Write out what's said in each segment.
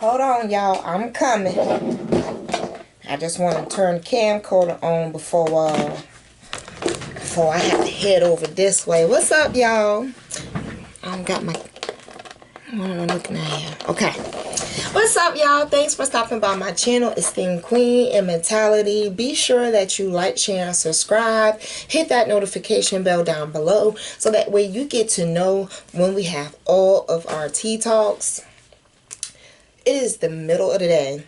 Hold on, y'all. I'm coming. I just want to turn the camcorder on before I have to head over this way. What's up, y'all? I don't got my... What am I looking at here? Okay. What's up, y'all? Thanks for stopping by my channel, Esteemed Queen Mentality. Be sure that you like, share, and subscribe. Hit that notification bell down below so that way you get to know when we have all of our tea talks. It is the middle of the day,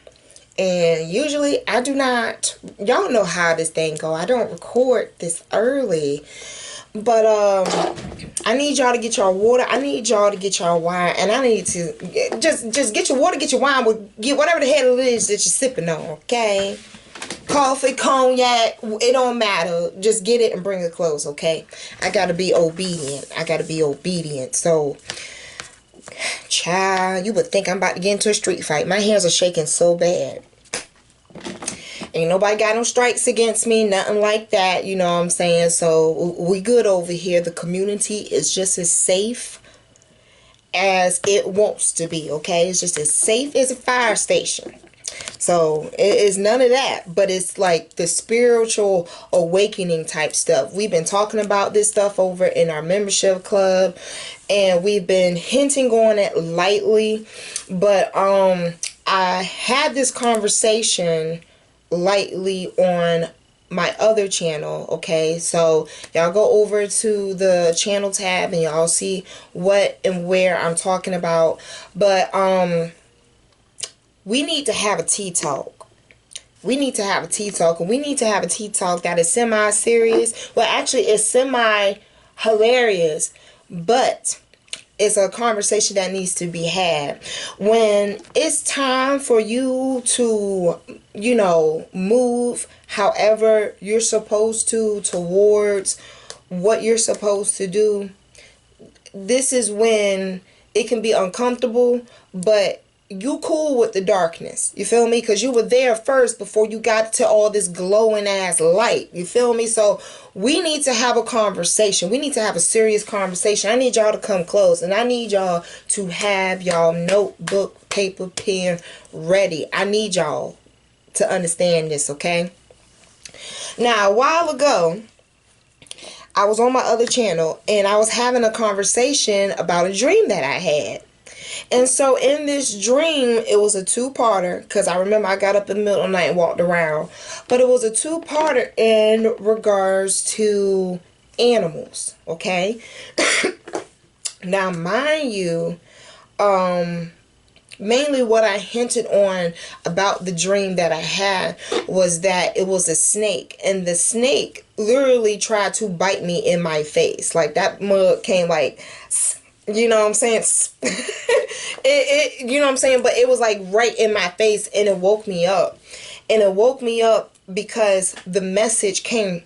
and usually I do not, y'all know how this thing go. I don't record this early, but I need y'all to get y'all water. I need y'all to get y'all wine, and I need to just get your water, get your wine, get whatever the hell it is that you're sipping on. Okay, coffee, cognac, it don't matter. Just get it and bring it close. Okay, I gotta be obedient. So, child, you would think I'm about to get into a street fight. My hands are shaking so bad. Ain't nobody got no strikes against me, nothing like that, you know what I'm saying? So we good over here. The community is just as safe as it wants to be, okay? It's just as safe as a fire station. So it is none of that, but it's like the spiritual awakening type stuff. We've been talking about this stuff over in our membership club, and we've been hinting on it lightly, but I had this conversation lightly on my other channel. Okay, so y'all go over to the channel tab and y'all see what and where I'm talking about. But we need to have a tea talk. We need to have a tea talk, and we need to have a tea talk that is semi-serious. Well, actually, it's semi-hilarious, but it's a conversation that needs to be had. When it's time for you to, you know, move however you're supposed to towards what you're supposed to do, this is when it can be uncomfortable, but you cool with the darkness, you feel me? Because you were there first before you got to all this glowing ass light, you feel me? So we need to have a conversation. We need to have a serious conversation. I need y'all to come close, and I need y'all to have y'all notebook, paper, pen ready. I need y'all to understand this, okay? Now, a while ago, I was on my other channel, and I was having a conversation about a dream that I had. And so in this dream, it was a two-parter, because I remember I got up in the middle of the night and walked around. But it was a two-parter in regards to animals, okay? Now, mind you, mainly what I hinted on about the dream that I had was that it was a snake. And the snake literally tried to bite me in my face. Like, that mug came like... You know what I'm saying? You know what I'm saying? But it was like right in my face, and it woke me up. And it woke me up because the message came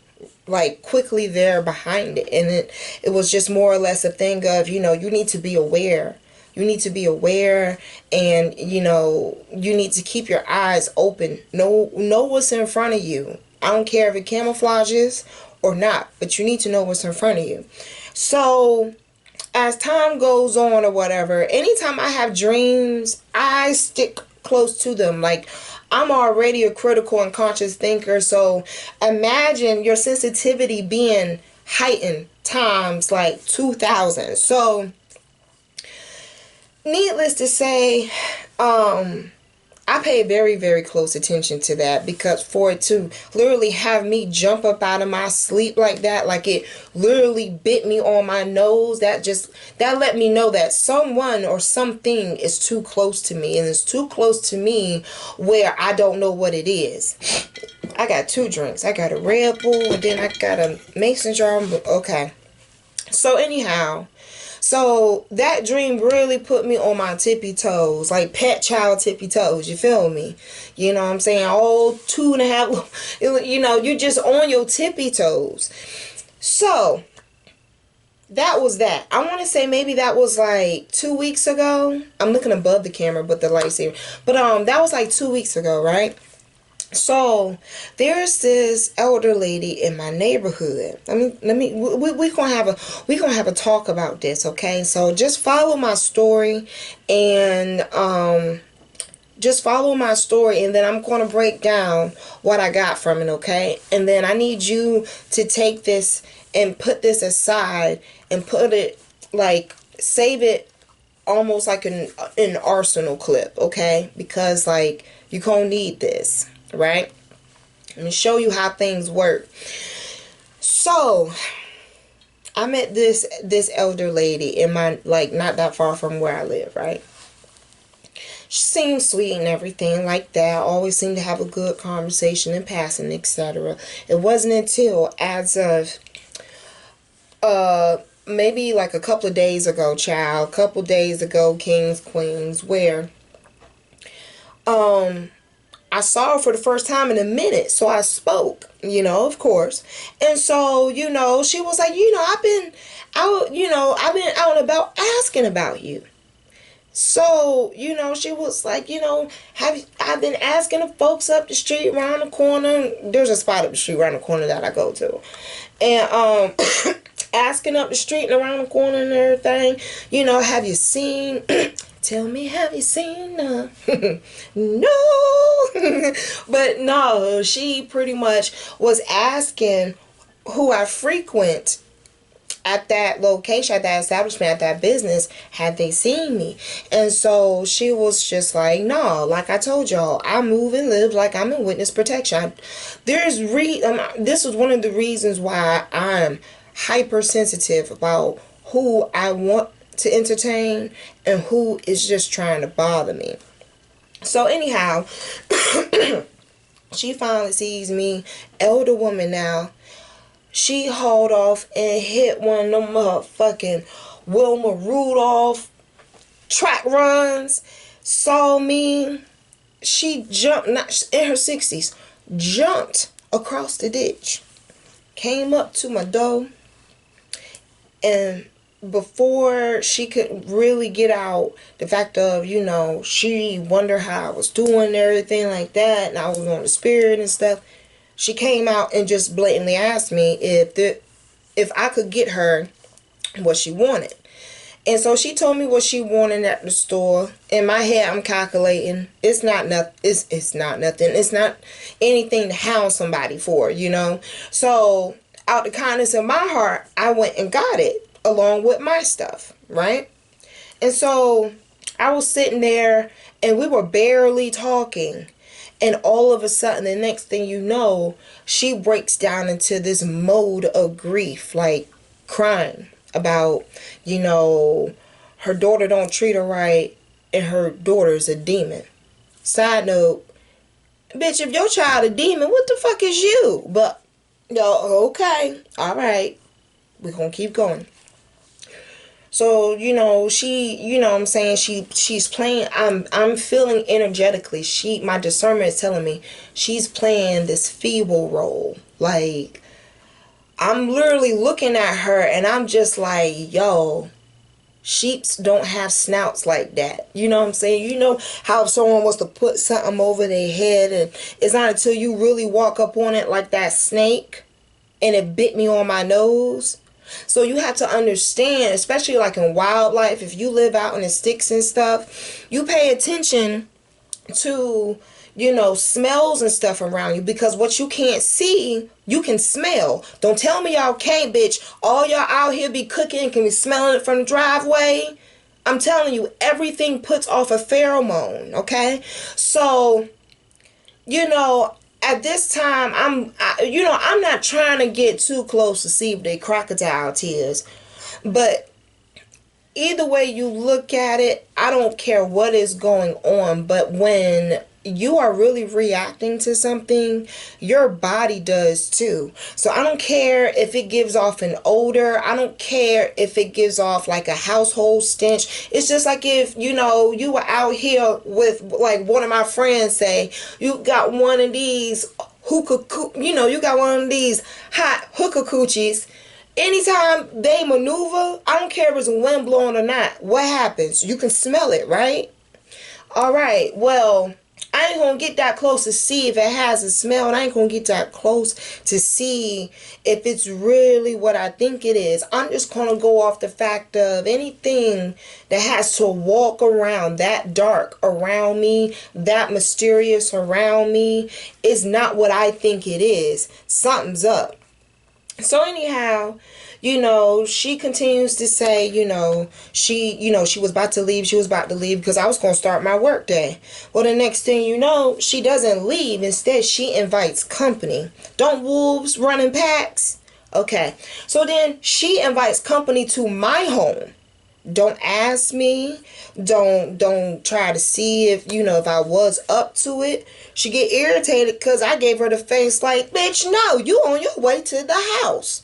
like quickly there behind it. And it was just more or less a thing of, you know, you need to be aware. You need to be aware, and, you know, you need to keep your eyes open. Know what's in front of you. I don't care if it camouflages or not, but you need to know what's in front of you. So as time goes on or whatever, anytime I have dreams, I stick close to them. Like, I'm already a critical and conscious thinker, so imagine your sensitivity being heightened times like 2,000. So needless to say, I pay very, very close attention to that, because for it to literally have me jump up out of my sleep like that, like it literally bit me on my nose, that let me know that someone or something is too close to me, and it's too close to me where I don't know what it is. I got two drinks. I got a Red Bull, and then I got a mason jar. Okay. So anyhow, so that dream really put me on my tippy toes, like pet child tippy toes, you feel me? You know what I'm saying? All 2.5, you know, you're just on your tippy toes. So that was that. I want to say maybe that was like 2 weeks ago. I'm looking above the camera, but the light's here. But that was like 2 weeks ago, right? So there's this elder lady in my neighborhood. We gonna have a talk about this, okay? So just follow my story, and just follow my story, and then I'm going to break down what I got from it, okay? And then I need you to take this and put this aside and put it, like, save it almost like an arsenal clip, okay? Because, like, you're going to need this, right? Let me show you how things work. So, I met this elder lady in my, like, not that far from where I live, right? She seemed sweet and everything like that. Always seemed to have a good conversation in passing, etc. It wasn't until as of maybe like a couple of days ago, child, couple days ago, kings, queens, where I saw her for the first time in a minute. So I spoke, of course. And so, she was like, I've been out and about asking about you. So, she was like, I've been asking the folks up the street around the corner. There's a spot up the street around the corner that I go to. And asking up the street and around the corner and everything, have you seen tell me, have you seen no. But no, she pretty much was asking who I frequent at that location, at that establishment, at that business, had they seen me. And so she was just like, no, like I told y'all, I move and live like I'm in witness protection. This was one of the reasons why I'm hypersensitive about who I want to entertain and who is just trying to bother me. So anyhow, she finally sees me, elder woman now. She hauled off and hit one of them motherfucking Wilma Rudolph track runs. Saw me. She jumped, not in her 60s, jumped across the ditch. Came up to my door. And before she could really get out, the fact of, she wondered how I was doing and everything like that, and I was on the spirit and stuff, she came out and just blatantly asked me if I could get her what she wanted. And so she told me what she wanted at the store. In my head, I'm calculating. It's not nothing. It's not nothing. It's not anything to hound somebody for, So out the kindness of my heart, I went and got it along with my stuff, right? And so I was sitting there and we were barely talking. And all of a sudden, the next thing you know, she breaks down into this mode of grief, like crying about, her daughter don't treat her right and her daughter's a demon. Side note, bitch, if your child a demon, what the fuck is you? But, okay, all right, we're going to keep going. So, she, I'm saying she's playing, I'm feeling energetically, my discernment is telling me she's playing this feeble role. Like, I'm literally looking at her and I'm just like, yo, sheeps don't have snouts like that. You know what I'm saying? You know how if someone wants to put something over their head and it's not until you really walk up on it like that snake and it bit me on my nose. So you have to understand, especially like in wildlife, if you live out in the sticks and stuff, you pay attention to, smells and stuff around you, because what you can't see, you can smell. Don't tell me y'all can't, bitch. All y'all out here be cooking and can be smelling it from the driveway. I'm telling you, everything puts off a pheromone, okay? So, at this time, I'm not trying to get too close to see if they crocodile tears. But either way you look at it, I don't care what is going on. But when you are really reacting to something, your body does too. So I don't care if it gives off an odor. I don't care if it gives off like a household stench. It's just like if, you were out here with, like one of my friends say, you got one of these you got one of these hot hookah coochies. Anytime they maneuver, I don't care if it's wind blowing or not, what happens? You can smell it, right? All right, well, I I ain't gonna get that close to see if it has a smell, and I ain't gonna get that close to see if it's really what I think it is. I'm just gonna go off the fact of anything that has to walk around that dark around me, that mysterious around me, is not what I think it is. Something's up. So anyhow, she continues to say, she was about to leave. She was about to leave because I was going to start my work day. Well, the next thing you know, she doesn't leave. Instead, she invites company. Don't wolves run in packs? Okay. So then she invites company to my home. Don't ask me. Don't try to see if I was up to it. She get irritated because I gave her the face like, bitch, no, you on your way to the house.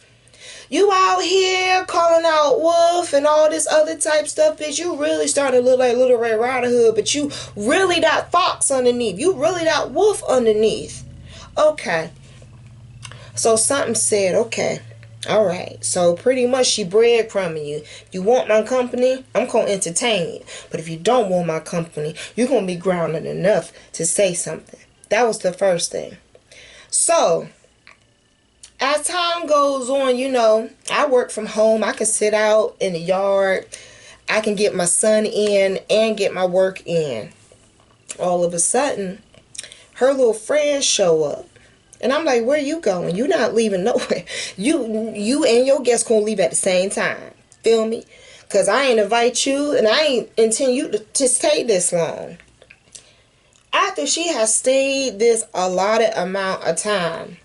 You out here calling out wolf and all this other type stuff, bitch. You really starting to look like Little Red Riding Hood, but you really that fox underneath. You really that wolf underneath. Okay. So something said, okay. All right, so pretty much she breadcrumbing you. You want my company? I'm going to entertain you. But if you don't want my company, you're going to be grounded enough to say something. That was the first thing. So, as time goes on, I work from home. I can sit out in the yard. I can get my sun in and get my work in. All of a sudden, her little friends show up. And I'm like, where you going? You not leaving nowhere. You and your guest gonna leave at the same time. Feel me? Because I ain't invite you and I ain't intend you to stay this long. After she has stayed this allotted amount of time,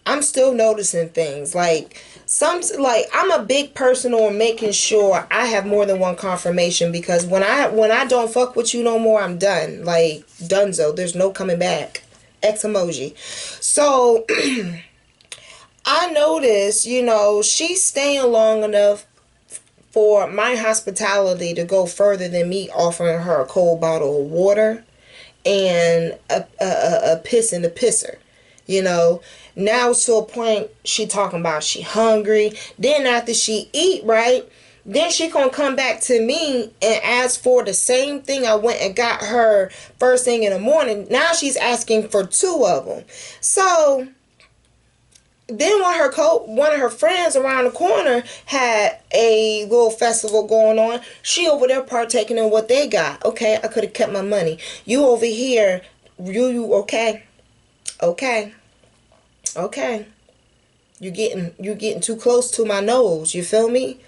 I'm still noticing things. Like I'm a big person on making sure I have more than one confirmation, because when I don't fuck with you no more, I'm done. Like donezo. There's no coming back. X emoji. So I noticed, she's staying long enough for my hospitality to go further than me offering her a cold bottle of water and a piss in the pisser. Now it's to a point she talking about she hungry. Then after she eat, right, then she gonna come back to me and ask for the same thing I went and got her first thing in the morning. Now she's asking for two of them. So then one of her friends around the corner had a little festival going on. She over there partaking in what they got. Okay, I could have kept my money. You over here, you okay? Okay. You getting too close to my nose. You feel me?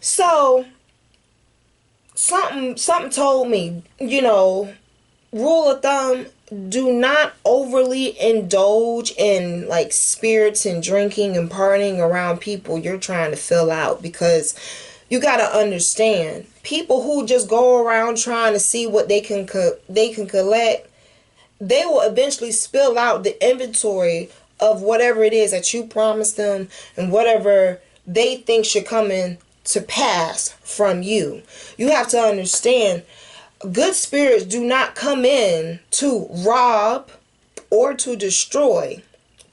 So, something told me, rule of thumb, do not overly indulge in like spirits and drinking and partying around people you're trying to fill out, because you got to understand, people who just go around trying to see what they can collect, they will eventually spill out the inventory of whatever it is that you promised them and whatever they think should come in to pass from you. You have to understand, good spirits do not come in to rob or to destroy.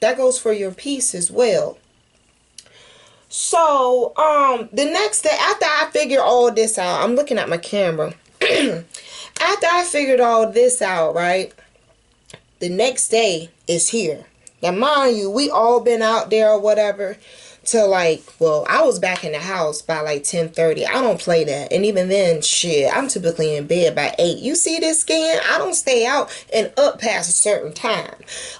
That goes for your peace as well. So, the next day, after I figured all this out, I'm looking at my camera. After I figured all this out, right, the next day is here. Now, mind you, we all been out there or whatever till I was back in the house by like 10:30. I don't play that. And even then, shit, I'm typically in bed by 8. You see this skin? I don't stay out and up past a certain time.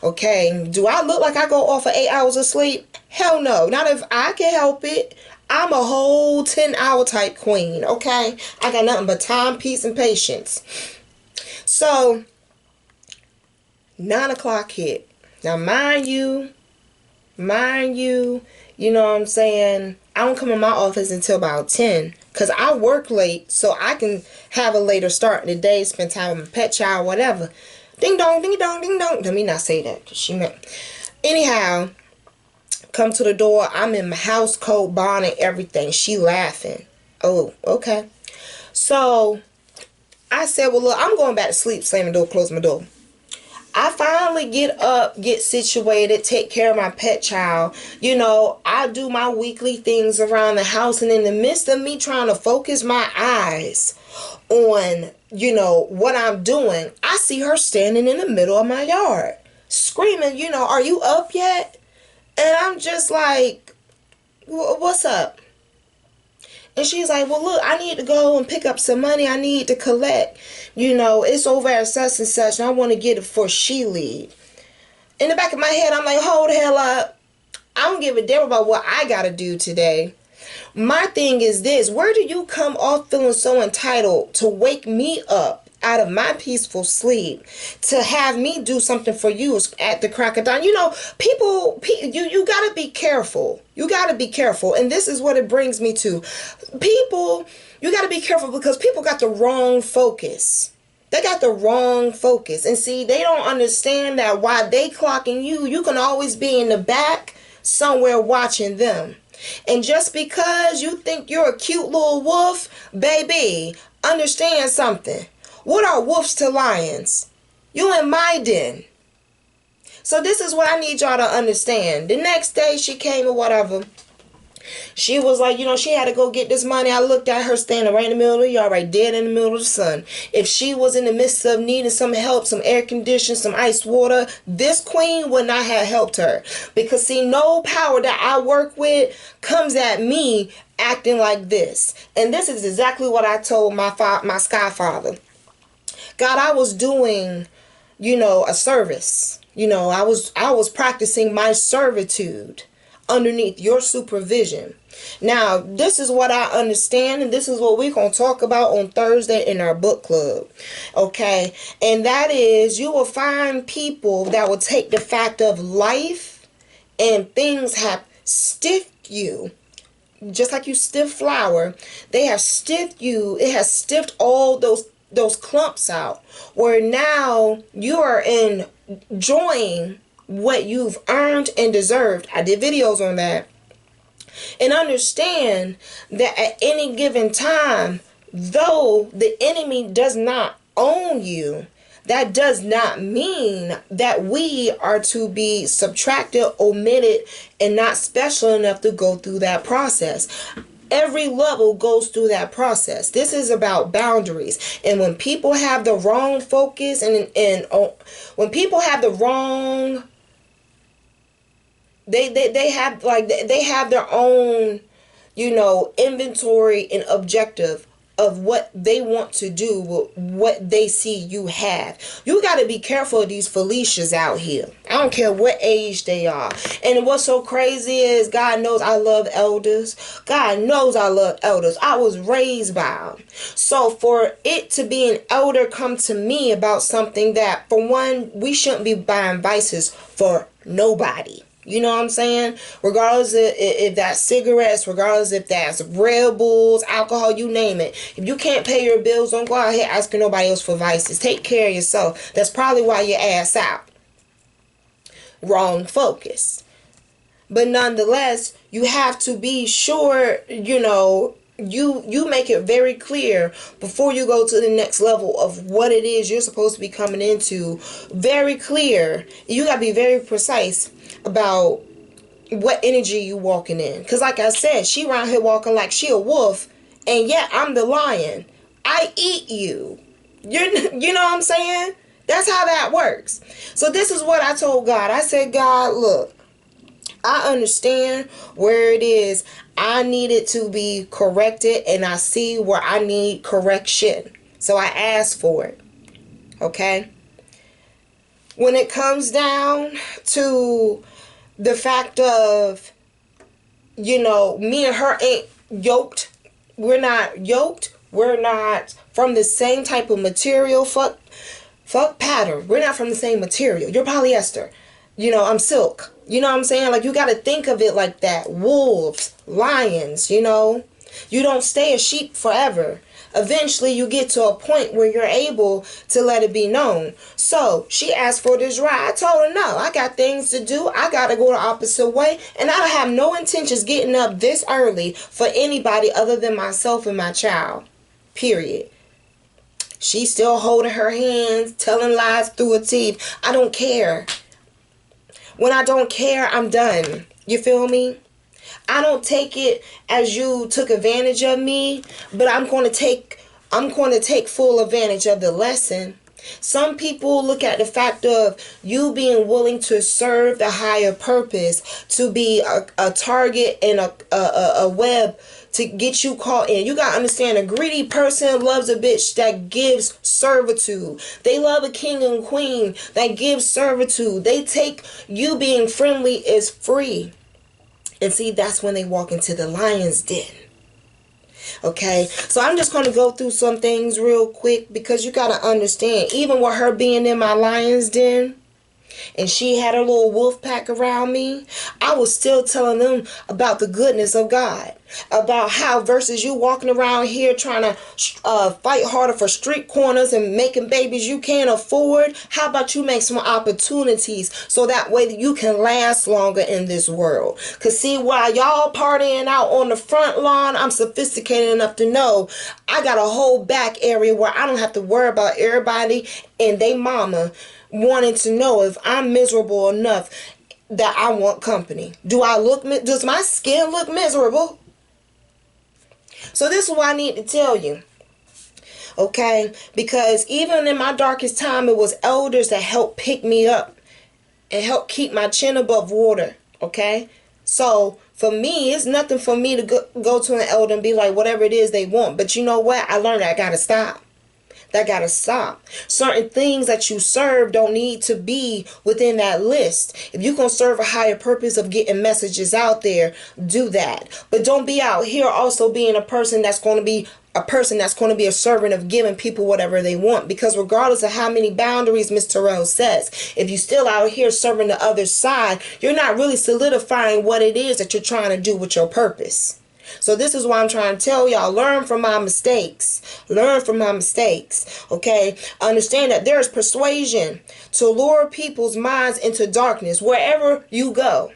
Okay? Do I look like I go off of 8 hours of sleep? Hell no. Not if I can help it. I'm a whole 10-hour type queen. Okay? I got nothing but time, peace, and patience. So, 9 o'clock hit. Now, mind you, you know what I'm saying, I don't come in my office until about 10, because I work late, so I can have a later start in the day, spend time with my pet child, whatever. Ding dong, ding dong, ding dong. Let me not say that, because she meant. Anyhow, come to the door. I'm in my house coat, bonnet, everything. She laughing. Oh, okay. So, I said, well, look, I'm going back to sleep, slam the door, close my door. I finally get up, get situated, take care of my pet child. I do my weekly things around the house, and in the midst of me trying to focus my eyes on, what I'm doing, I see her standing in the middle of my yard screaming, are you up yet? And I'm just like, what's up? And she's like, well, look, I need to go and pick up some money. I need to collect. It's over at such and such, and I want to get it before she leave. In the back of my head, I'm like, hold the hell up. I don't give a damn about what I got to do today. My thing is this: where do you come off feeling so entitled to wake me up out of my peaceful sleep, to have me do something for you at the crack of dawn? You got to be careful. You got to be careful. And this is what it brings me to. People, you got to be careful because people got the wrong focus. They got the wrong focus. And see, they don't understand that while they clocking you, you can always be in the back somewhere watching them. And just because you think you're a cute little wolf, baby, understand something. What are wolves to lions? You in my den. So this is what I need y'all to understand. The next day she came or whatever. She was like, she had to go get this money. I looked at her standing right in the middle of the yard, right dead in the middle of the sun. If she was in the midst of needing some help, some air conditioning, some ice water, this queen would not have helped her. Because see, no power that I work with comes at me acting like this. And this is exactly what I told my sky father. God, I was doing, a service. I was practicing my servitude underneath your supervision. Now, this is what I understand, and this is what we're going to talk about on Thursday in our book club. Okay? And that is, you will find people that will take the fact of life and things have stiffed you. Just like you stiff flour, they have stiffed you. It has stiffed all those clumps out, where now you are enjoying what you've earned and deserved. I did videos on that. And understand that at any given time, though the enemy does not own you, that does not mean that we are to be subtracted, omitted, and not special enough to go through that process. Every level goes through that process. This is about boundaries. And when people have the wrong focus and when people have the wrong, they have their own, inventory and objective of what they want to do with what they see you have. You got to be careful of these Felicias out here. I don't care what age they are. And what's so crazy is God knows I love elders. God knows I love elders. I was raised by them. So for it to be an elder come to me about something that, for one, we shouldn't be buying vices for nobody. You know what I'm saying? Regardless if that's cigarettes, regardless if that's Red Bulls, alcohol, you name it. If you can't pay your bills, don't go out here asking nobody else for vices. Take care of yourself. That's probably why your ass out. Wrong focus. But nonetheless, you have to be sure, you make it very clear before you go to the next level of what it is you're supposed to be coming into. Very clear. You got to be very precise about what energy you walking in. Because like I said, she around here walking like she a wolf, and yet I'm the lion. I eat you. You know what I'm saying? That's how that works. So this is what I told God. I said, God, look, I understand where it is I needed to be corrected, and I see where I need correction. So I asked for it. Okay? When it comes down to the fact of, me and her ain't yoked. We're not yoked. We're not from the same type of material. Fuck pattern. We're not from the same material. You're polyester. I'm silk. You know what I'm saying? Like, you got to think of it like that. Wolves, lions, You don't stay a sheep forever. Eventually, you get to a point where you're able to let it be known. So, she asked for this ride. I told her, no, I got things to do. I got to go the opposite way. And I have no intentions getting up this early for anybody other than myself and my child. Period. She's still holding her hands, telling lies through her teeth. I don't care. When I don't care, I'm done. You feel me? I don't take it as you took advantage of me, but I'm going to take I'm going to take full advantage of the lesson. Some people look at the fact of you being willing to serve the higher purpose, to be a target and a web to get you caught in. You gotta understand, a greedy person loves a bitch that gives servitude. They love a king and queen that gives servitude. They take you being friendly as free. And see, that's when they walk into the lion's den. Okay, so I'm just going to go through some things real quick, because you got to understand, even with her being in my lion's den and she had a little wolf pack around me, I was still telling them about the goodness of God. About how versus you walking around here trying to fight harder for street corners and making babies you can't afford. How about you make some opportunities so that way that you can last longer in this world? Because see, while y'all partying out on the front lawn, I'm sophisticated enough to know I got a whole back area where I don't have to worry about everybody and they mama wanting to know if I'm miserable enough that I want company. Does my skin look miserable? So this is what I need to tell you. Okay? Because even in my darkest time, it was elders that helped pick me up and help keep my chin above water. Okay? So for me, it's nothing for me to go to an elder and be like, whatever it is they want. But you know what? I learned I gotta stop. That gotta stop. Certain things that you serve don't need to be within that list. If you can serve a higher purpose of getting messages out there, do that. But don't be out here also being a person that's going to be a servant of giving people whatever they want. Because regardless of how many boundaries Miss Terrell says, if you still out here serving the other side, you're not really solidifying what it is that you're trying to do with your purpose. So this is why I'm trying to tell y'all, learn from my mistakes. Learn from my mistakes. Okay? Understand that there is persuasion to lure people's minds into darkness. Wherever you go,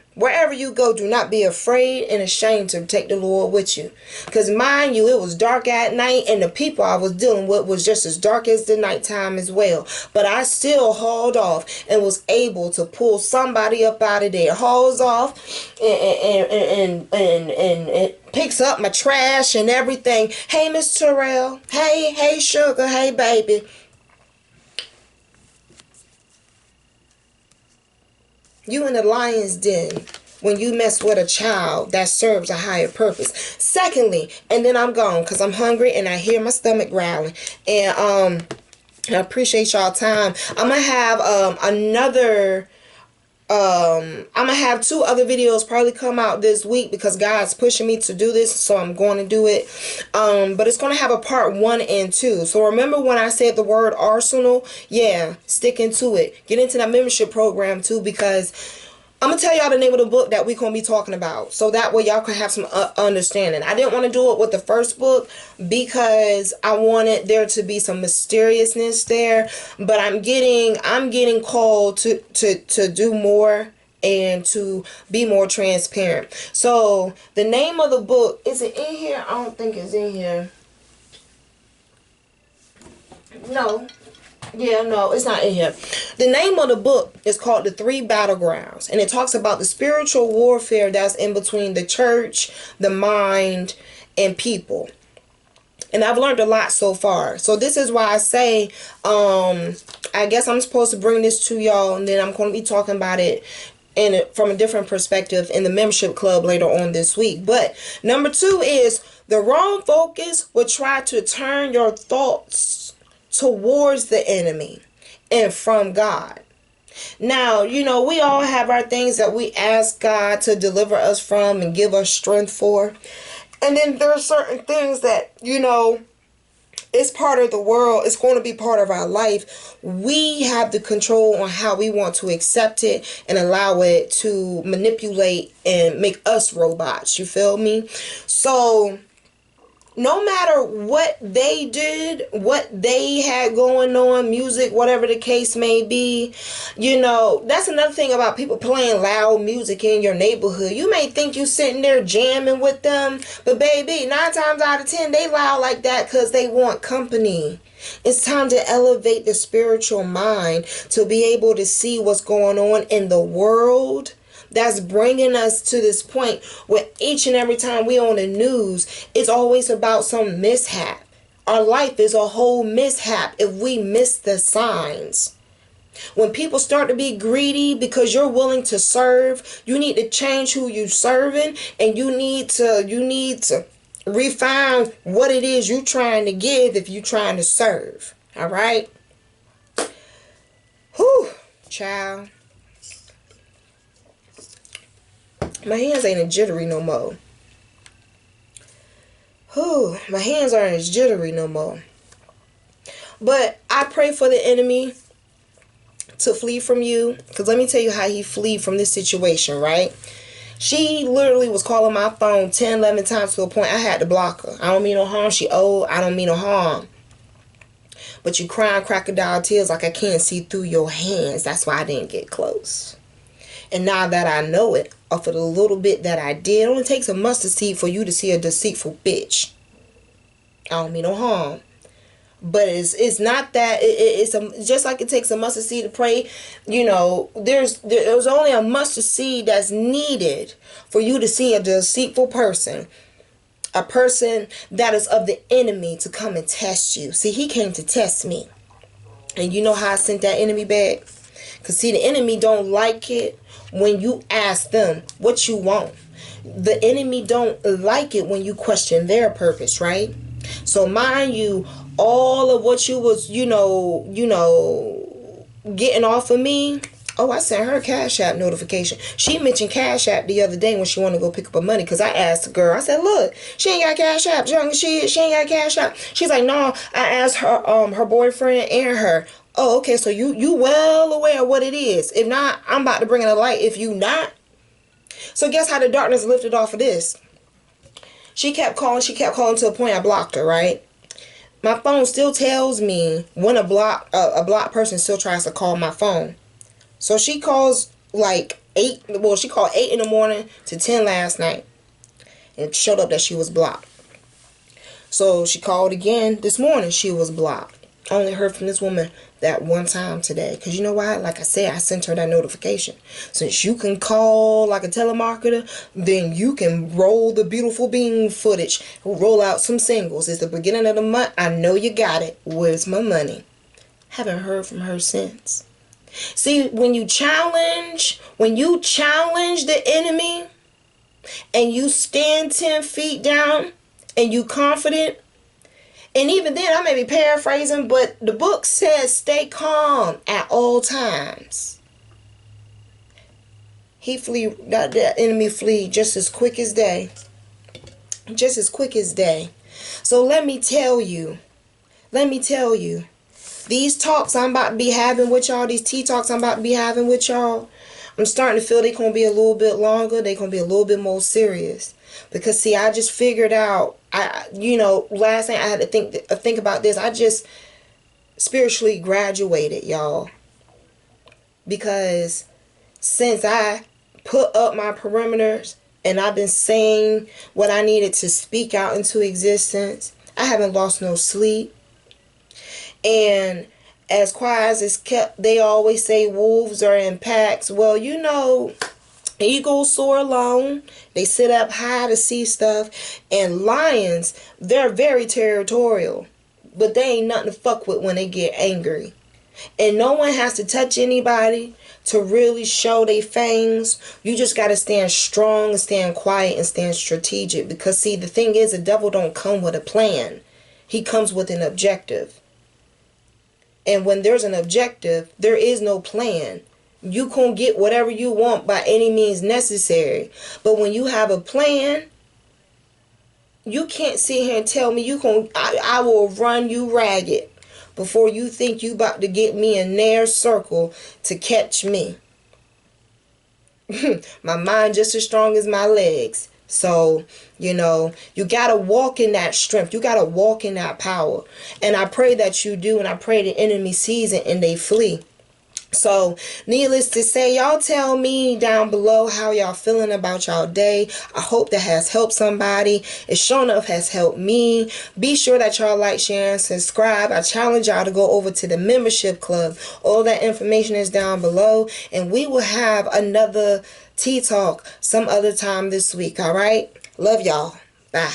do not be afraid and ashamed to take the Lord with you. Because mind you, it was dark at night and the people I was dealing with was just as dark as the nighttime as well. But I still hauled off and was able to pull somebody up out of there. Hauls off and it picks up my trash and everything. Hey, Miss Terrell. Hey, sugar. Hey, baby. You in the lion's den when you mess with a child that serves a higher purpose. Secondly, and then I'm gone because I'm hungry and I hear my stomach growling. And I appreciate y'all time. I'm gonna have I'm gonna have 2 other videos probably come out this week because God's pushing me to do this, so I'm going to do it. But it's gonna have a part 1 and 2. So remember when I said the word arsenal? Yeah, stick into it. Get into that membership program too, because I'm going to tell y'all the name of the book that we're going to be talking about. So that way y'all can have some understanding. I didn't want to do it with the first book because I wanted there to be some mysteriousness there. But I'm getting called to do more and to be more transparent. So the name of the book, is it in here? I don't think it's in here. No. Yeah, no, it's not in here. The name of the book is called The 3 Battlegrounds, and it talks about the spiritual warfare that's in between the church, the mind, and people. And I've learned a lot so far. So this is why I say, I guess I'm supposed to bring this to y'all, and then I'm going to be talking about it from a different perspective in the membership club later on this week. But number 2 is the wrong focus will try to turn your thoughts towards the enemy and from God. Now, we all have our things that we ask God to deliver us from and give us strength for. And then there are certain things that, it's part of the world. It's going to be part of our life. We have the control on how we want to accept it and allow it to manipulate and make us robots. You feel me? So no matter what they did, what they had going on, music, whatever the case may be, that's another thing about people playing loud music in your neighborhood. You may think you sitting there jamming with them, but baby, 9 times out of 10, they loud like that because they want company. It's time to elevate the spiritual mind to be able to see what's going on in the world. That's bringing us to this point where each and every time we on the news, it's always about some mishap. Our life is a whole mishap if we miss the signs. When people start to be greedy because you're willing to serve, you need to change who you serving, and you need to refine what it is you're trying to give if you're trying to serve. All right? Whew, child. My hands ain't as jittery no more. Whew, my hands aren't as jittery no more. But I pray for the enemy to flee from you, because let me tell you how he flee from this situation, right? She literally was calling my phone 10, 11 times to a point I had to block her. I don't mean no harm. She old. I don't mean no harm. But you crying crocodile tears like I can't see through your hands. That's why I didn't get close. And now that I know it, or for the little bit that I did, it only takes a mustard seed for you to see a deceitful bitch. I don't mean no harm. But it's not that it's just like it takes a mustard seed to pray. You know, there's only a mustard seed that's needed for you to see a deceitful person, a person that is of the enemy, to come and test you. See, he came to test me, and you know how I sent that enemy back? Because see, the enemy don't like it when you ask them what you want. The enemy don't like it when you question their purpose, right? So mind you, all of what you was, getting off of me. Oh, I sent her a CashApp notification. She mentioned CashApp the other day when she wanted to go pick up her money, because I asked the girl, I said, look, she ain't got CashApp. She ain't got CashApp. She's like, no, I asked her her boyfriend and her. Oh, okay, so you well aware of what it is. If not, I'm about to bring it to light if you not. So guess how the darkness lifted off of this? She kept calling to a point I blocked her, right? My phone still tells me when a blocked person still tries to call my phone. So she calls like 8, well, she called 8 in the morning to 10 last night. And it showed up that she was blocked. So she called again this morning. She was blocked. I only heard from this woman that one time today. Because you know why? Like I said, I sent her that notification. Since you can call like a telemarketer, then you can roll the beautiful bean footage. Roll out some singles. It's the beginning of the month. I know you got it. Where's my money? Haven't heard from her since. See, when you challenge the enemy and you stand 10 feet down and you confident, and even then, I may be paraphrasing, but the book says stay calm at all times. That enemy flee just as quick as day. Just as quick as day. So let me tell you, these talks I'm about to be having with y'all, these tea talks I'm about to be having with y'all, I'm starting to feel they're going to be a little bit longer. They're going to be a little bit more serious. Because, see, I just figured out, last night I had to think about this. I just spiritually graduated, y'all. Because since I put up my perimeters and I've been saying what I needed to speak out into existence, I haven't lost no sleep. And as quiet as it's kept, they always say wolves are in packs. Well, eagles soar alone. They sit up high to see stuff. And lions, they're very territorial. But they ain't nothing to fuck with when they get angry. And no one has to touch anybody to really show their fangs. You just got to stand strong and stand quiet and stand strategic. Because, see, the thing is, the devil don't come with a plan. He comes with an objective. And when there's an objective, there is no plan. You can get whatever you want by any means necessary. But when you have a plan, you can't sit here and tell me I will run you ragged before you think you about to get me in their circle to catch me. My mind just as strong as my legs. So, you got to walk in that strength. You got to walk in that power. And I pray that you do. And I pray the enemy sees it and they flee. So, needless to say, y'all tell me down below how y'all feeling about y'all day. I hope that has helped somebody. It sure enough has helped me. Be sure that y'all like, share, and subscribe. I challenge y'all to go over to the membership club. All that information is down below. And we will have another tea talk some other time this week. All right? Love y'all. Bye.